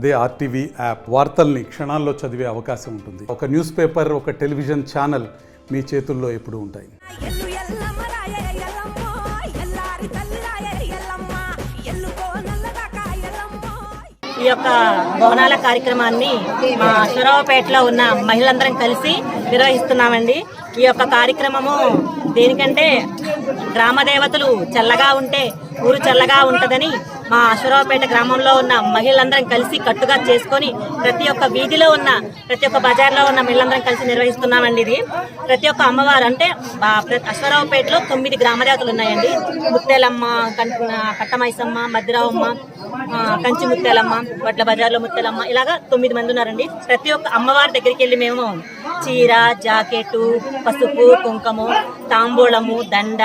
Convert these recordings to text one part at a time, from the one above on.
అదే RTV app వార్తల్ని క్షణాల్లో చదివే అవకాశం ఉంటుంది. ఒక న్యూస్ పేపర్, ఒక టెలివిజన్ ఛానల్ మీ చేతుల్లో ఎప్పుడూ ఉంటాయి. ఈ యొక్క బోనాల కార్యక్రమాన్ని మా అశ్వరావుపేటలో ఉన్న మహిళలందరం కలిసి నిర్వహిస్తున్నామండి. ఈ యొక్క కార్యక్రమము దేనికంటే గ్రామ దేవతలు చల్లగా ఉంటే ఊరు చల్లగా ఉంటుందని మా అశ్వరావుపేట గ్రామంలో ఉన్న మహిళలందరం కలిసి కట్టుగా చేసుకొని ప్రతి ఒక్క వీధిలో ఉన్న ప్రతి ఒక్క బజార్లో ఉన్న మహిళలందరం కలిసి నిర్వహిస్తున్నామండి. ఇది ప్రతి ఒక్క అమ్మవారు అంటే అశ్వరావుపేటలో 9 గ్రామ దేవతలు ఉన్నాయండి. ముత్తేలమ్మ, కట్టమైసమ్మ, మద్దిరావమ్మ, కంచి ముత్తేలమ్మ, వడ్ల బజార్లో ముత్తేలమ్మ, ఇలాగా 9 మంది ఉన్నారండి. ప్రతి ఒక్క అమ్మవారి దగ్గరికి వెళ్ళి మేము చీర, జాకెట్టు, పసుపు, కుంకుమ, తాంబూలము, దండ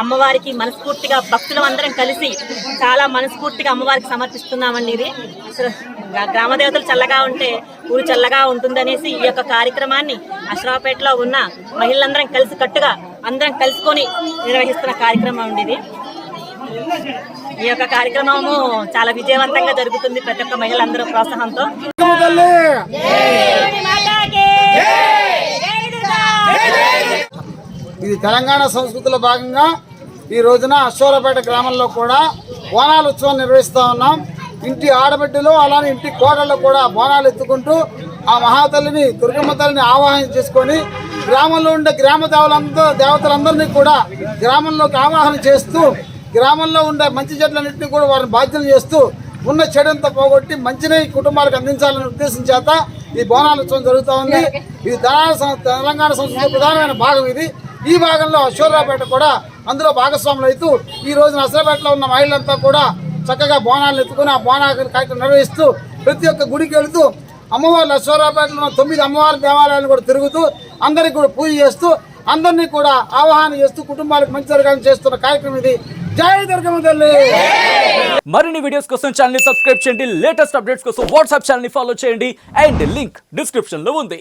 అమ్మవారికి మనస్ఫూర్తిగా భక్తులు అందరం కలిసి చాలా మనస్ఫూర్తిగా అమ్మవారికి సమర్పిస్తున్నామండి. ఇది గ్రామ దేవతలు చల్లగా ఉంటే ఊరు చల్లగా ఉంటుందనేసి ఈ యొక్క కార్యక్రమాన్ని అశ్వరావుపేటలో ఉన్న మహిళలందరం కలిసి కట్టుగా అందరం కలుసుకొని నిర్వహిస్తున్న కార్యక్రమం అండి. ఇది ఈ యొక్క కార్యక్రమము చాలా విజయవంతంగా జరుగుతుంది ప్రతి ఒక్క మహిళలందరూ ప్రోత్సాహంతో. ఇది తెలంగాణ సంస్కృతిలో భాగంగా ఈ రోజున అశ్వరావుపేట గ్రామంలో కూడా బోనాల ఉత్సవం నిర్వహిస్తూ ఉన్నాం. ఇంటి ఆడబిడ్డలు అలానే ఇంటి కోడళ్ళు కూడా బోనాలు ఎత్తుకుంటూ ఆ మహాతల్లిని, దుర్గమ్మ తల్లిని ఆవాహన చేసుకొని గ్రామంలో ఉండే గ్రామ దేవతలందరినీ కూడా గ్రామంలోకి ఆవాహన చేస్తూ గ్రామంలో ఉండే మంచి చెట్లన్నింటినీ కూడా వారిని బాధ్యతలు చేస్తూ ఉన్న చెడంతా పోగొట్టి మంచిని కుటుంబాలకు అందించాలనే ఉద్దేశం చేత ఈ బోనాల ఉత్సవం జరుగుతూ ఉంది. ఇది తెలంగాణ సంస్కృతి ప్రధానమైన భాగం. ఇది ఈ భాగంలో అశ్వరావుపేట కూడా అందులో భాగస్వాములు అవుతూ ఈ రోజున అశ్వరావుపేటలో ఉన్న మహిళలంతా కూడా చక్కగా బోనాలను ఎత్తుకుని ఆ బోనాల కార్యక్రమం నిర్వహిస్తూ ప్రతి ఒక్క గుడికి వెళుతూ అమ్మవార్లు అశ్వరావుపేటలో ఉన్న 9 అమ్మవారి దేవాలయాలను కూడా తిరుగుతూ అందరికీ కూడా పూజ చేస్తూ అందరినీ కూడా ఆవాహన చేస్తూ కుటుంబాలకు మంచి జరగాలని చేస్తున్న కార్యక్రమం ఇది. జై దుర్గమ్మ తల్లి. మరిన్ని వీడియోస్ కోసం ఛానల్ ని సబ్స్క్రైబ్ చేయండి. లేటెస్ట్ అప్డేట్స్ కోసం వాట్సాప్ ఛానల్ ని ఫాలో చేయండి. అండ్ లింక్ డిస్క్రిప్షన్ లో ఉంది.